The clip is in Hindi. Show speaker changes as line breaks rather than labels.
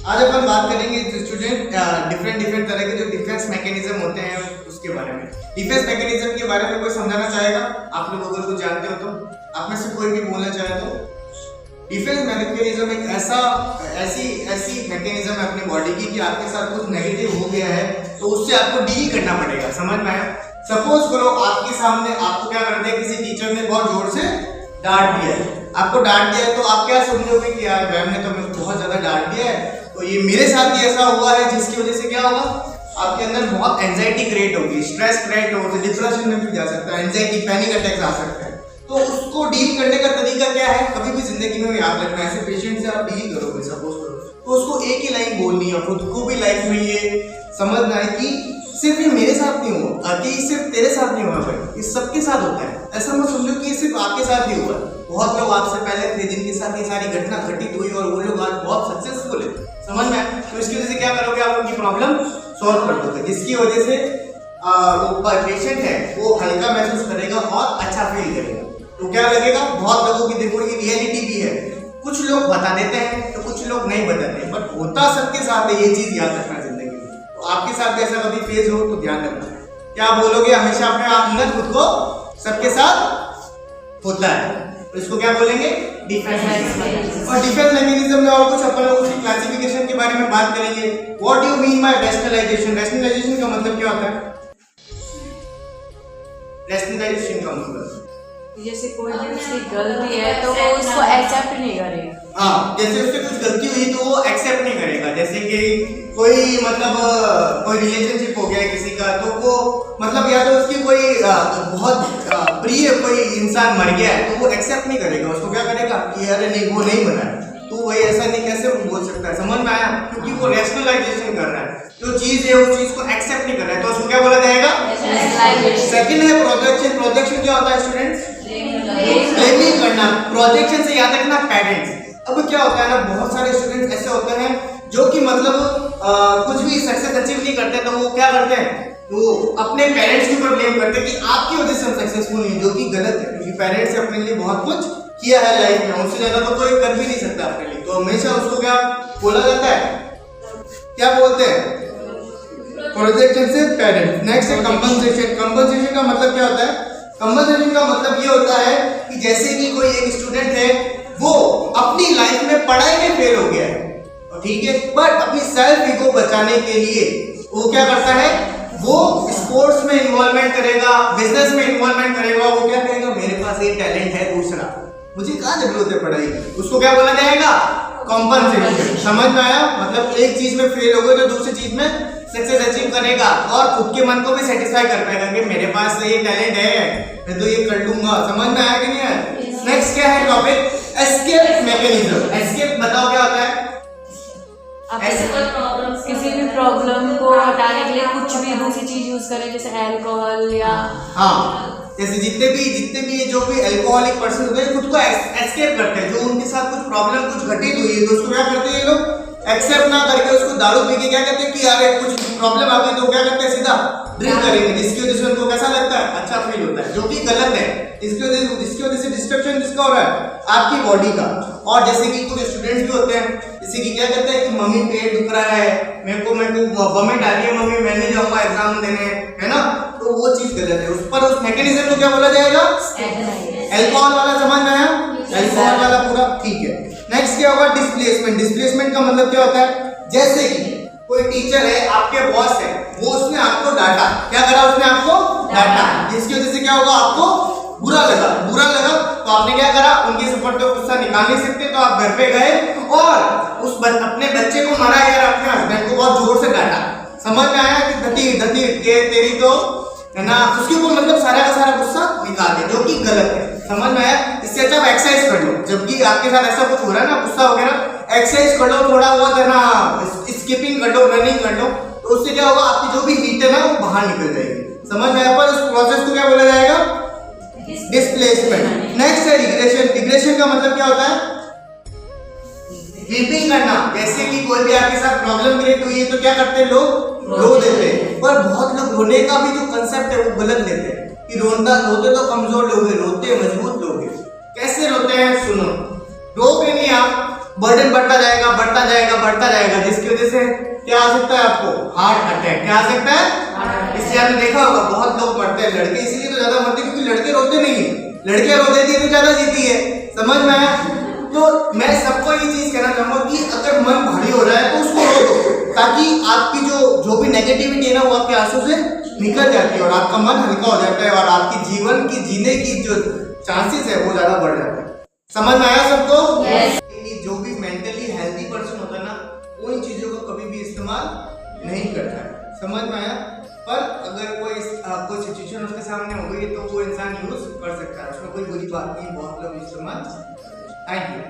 आज अपन बात करेंगे स्टूडेंट डिफरेंट तरह के जो डिफेंस मैकेनिज्म होते हैं उसके बारे में। डिफेंस मैकेनिज्म के बारे में कोई समझाना चाहेगा? आप लोग अगर कुछ जानते हो तो आप में से कोई भी बोलना चाहे तो। डिफेंस मैकेनिज्म एक ऐसी मैकेनिज्म है अपनी बॉडी की कि आपके साथ कुछ नेगेटिव हो गया है तो उससे आपको डील करना पड़ेगा। समझ में आया? सपोज करो आपके सामने आपको क्या करते हैं, किसी टीचर ने बहुत जोर से डांट दिया है, आपको डांट दिया है तो आप क्या समझोगे कि यार मैम ने तो मुझे बहुत ज्यादा डांट दिया है तो ये मेरे साथ भी ऐसा हुआ है, जिसकी वजह से क्या होगा, आपके अंदर बहुत एंजाइटी क्रिएट होगी, स्ट्रेस क्रिएट होगा, डिप्रेशन में भी जा सकता है, एंजाइटी पैनिक अटैक्स आ सकता है। तो उसको डील करने का तरीका क्या है, कभी भी जिंदगी में याद रखना है। ऐसे पेशेंट से आप डील करोगे सपोज करो तो उसको एक ही लाइन बोलनी है, खुद को भी लाइफ में ये समझना है कि सिर्फ ये मेरे साथ नहीं हुआ, कि सिर्फ तेरे साथ नहीं हुआ भाई, ये सबके साथ होता है। ऐसा मत समझो कि ये सिर्फ आपके साथ ही हुआ। बहुत लोग आपसे पहले थे जिनके साथ ये सारी घटना घटित हुई और वो लोग आज बहुत सक्सेसफुल है। समझ में? तो इसकी वजह से क्या करोगे, आप उनकी प्रॉब्लम सॉल्व कर दोगे, जिसकी वजह से वो पेशेंट है वो हल्का महसूस करेगा और अच्छा फील करेगा। तो क्या लगेगा, बहुत लोगों की देखो ये रियलिटी भी है, कुछ लोग बता देते हैं तो कुछ लोग नहीं बताते, बट होता सबके साथ है। ये चीज याद रखना जिंदगी में। तो आपके साथ भी ऐसा कभी फेज हो तो ध्यान रखना। क्या बोलोगे, हमेशा अपने अंदर खुद को सबके साथ होता है, तो इसको क्या बोलेंगे, डिफेंस मैकेनिज्म। और डिफेंस मैकेनिज्म में और कुछ अपन लोग उसकी क्लासिफिकेशन के बारे में बात करेंगे। What do you mean by rationalisation? Rationalisation का मतलब क्या होता है? रैशनलाइजेशन का मतलब
जैसे कोई भी उसकी गलती है तो वो उसको एक्सेप्ट नहीं करेगा।
हाँ, जैसे उससे कुछ गलती हुई तो वो एक्सेप्ट नहीं करेगा। जैसे कि कोई मतलब कोई रिलेशनशिप हो गया किसी का, तो वो मतलब या तो उसकी कोई बहुत प्रिय कोई इंसान मर गया है तो वो एक्सेप्ट नहीं करेगा। उसको क्या करेगा कि अरे नहीं वो नहीं मरा है, तो वही ऐसा नहीं कैसे बोल सकता है। समझ में आया? क्योंकि वो रैशनलाइजेशन कर रहा है, जो चीज है उस चीज को एक्सेप्ट नहीं कर रहा है, तो उसको क्या बोला जाएगा, सेकंड है प्रोजेक्शन। प्रोजेक्शन क्या होता है स्टूडेंट्स? ब्लेमिंग करना। प्रोजेक्शन से याद रखना पेरेंट्स। अब क्या होता है ना, बहुत सारे स्टूडेंट्स ऐसे होते हैं जो कि मतलब कुछ भी सक्सेस अचीव नहीं करते, तो वो क्या करते हैं, वो अपने पेरेंट्स के ऊपर ब्लेम करते हैं कि आपकी वजह से हम सक्सेसफुल नहीं, जो कि गलत है। क्योंकि पेरेंट्स ने अपने लिए बहुत कुछ किया है लाइफ में, उससे ज्यादा तो कोई कर भी नहीं सकता अपने लिए। तो हमेशा उसको क्या बोला जाता है, क्या बोलते हैं, प्रोजेक्शन से पेरेंट्स। नेक्स्ट है कंपनसेशन। कंपनसेशन का मतलब क्या होता है? कंपनसेशन का मतलब ये होता है कि जैसे कि कोई एक स्टूडेंट है, वो अपनी लाइफ में पढ़ाई में फेल हो गया है, ठीक है, बट अपनी सेल्फ ईगो बचाने के लिए वो क्या करता है, वो स्पोर्ट्स में इन्वॉल्वमेंट करेगा, बिजनेस में इन्वॉल्वमेंट करेगा। वो क्या कहेगा, मेरे पास एक टैलेंट है दूसरा, मुझे कहाँ जरूरत है पढ़ाई की। उसको क्या बोला जाएगा, कॉम्पनसेशन। समझ में आया? मतलब एक चीज में फेल हो गए तो दूसरी चीज में सक्सेस अचीव करेगा और खुद के मन को भी सेटिस्फाई कर पाएगा कि मेरे पास ये टैलेंट है, मैं तो ये कर लूंगा। समझ में आया कि नहीं आया? नेक्स्ट क्या है टॉपिक, एस्केप मैकेनिज्म। एस्केप बताओ क्या होता है?
किसी भी प्रॉब्लम को हटाने के लिए कुछ भी दूसरी चीज यूज करें, जैसे अल्कोहल या
जैसे जितने भी जो भी अल्कोहलिक पर्सन होते हैं खुद को एस्केप करते हैं। जो उनके साथ कुछ प्रॉब्लम कुछ घटित हुई है तो उसको क्या करते हैं ये लोग, एक्सेप्ट ना करके उसको दारू पी के क्या कहते हैं कि यार कुछ प्रॉब्लम आ गई, तो क्या करते हैं सीधा ड्रिंक करेंगे, जिसकी वजह से उनको कैसा लगता है, अच्छा फील होता है, जो कि गलत है। इसकी वजह से डिस्ट्रक्शन किसका हो रहा है, आपकी बॉडी का। और जैसे कि कुछ स्टूडेंट्स भी होते हैं जैसे कि क्या कहते हैं कि मम्मी पेट दुख रहा है, मेरे को वॉमिट आ रही है मम्मी, मैं नहीं जाऊंगा एग्जाम देने, है ना, तो वो चीज गलत है। उस पर उस मैकेनिज्म को क्या बोला जाएगा, अल्कोहल वाला। समझ में आया? अल्कोहल वाला पूरा ठीक है। नेक्स्ट क्या होगा, डिस्प्लेसमेंट। डिस्प्लेसमेंट का मतलब क्या होता है, जैसे कि कोई टीचर है, आपके बॉस है, वो उसने आपको डांटा, क्या करा, उसने आपको डांटा, जिसकी वजह से क्या होगा, आपको बुरा लगा तो आपने क्या करा, उनके ऊपर तो गुस्सा निकाल नहीं सकते, तो आप घर पे गए और उस अपने बच्चे को मारा यार, अपने हस्बैंड को बहुत जोर से डांटा। समझ में आया कि धती तेरी तो है ना, उसके ऊपर मतलब सारा का सारा गुस्सा निकाल दे, जो कि गलत है। समझ में आया? इससे अच्छा आप एक्सरसाइज कर लो, जबकि आपके साथ ऐसा कुछ हो रहा है ना, गुस्सा वगैरह, एक्सरसाइज कर लो, थोड़ा बहुत है ना, स्किपिंग कर लो, रनिंग कर लो, तो उससे क्या होगा, आपकी जो भी हीट है ना वो बाहर निकल जाएगी। समझ में आया? पर उस प्रोसेस को क्या बोला जाएगा, डिस्प्लेसमेंट। नेक्स्ट है रिग्रेशन। रिग्रेशन का मतलब क्या होता है, वीपिंग करना। जैसे कि कोई भी आपके साथ प्रॉब्लम क्रिएट हुई है तो क्या करते हैं लोग, रो देते हैं। पर बहुत लोग रोने का भी जो कंसेप्ट है वो गलत लेते हैं कि रोते तो कमजोर लोग हैं, रोते मजबूत लोग हैं। कैसे रोते हैं सुनो, रोते नहीं आप, बर्डन बढ़ता जाएगा बढ़ता जाएगा बढ़ता जाएगा, जिसकी वजह से क्या आ सकता है आपको, हार्ट अटैक। क्या आ सकता है? इसलिए आपने देखा होगा बहुत लोग मरते हैं, लड़के इसीलिए तो ज्यादा मरते हैं क्योंकि लड़के रोते नहीं है, लड़कियां रो देती है तो ज्यादा जीती है। समझ में आया? तो मैं सबको ये चीज कहना चाहूंगा कि अगर मन भारी हो रहा है तो उसको रो दो, ताकि आपकी जो भी नेगेटिविटी है ना वो आपके आंसू से निकल जाती है और आपका मन हल्का हो जाता है और आपकी जीवन की जीने की जो चांसेस है वो ज्यादा बढ़ जाता है। समझ में आया सबको?
Yes.
जो भी मेंटली हेल्दी पर्सन होता है ना वो इन चीजों को कभी भी इस्तेमाल नहीं करता है। समझ में आया? पर अगर कोई सिचुएशन उसके सामने हो गई तो वो इंसान यूज कर सकता है, उसमें कोई बुरी बात नहीं, बहुत लोग इस्तेमाल। Thank you.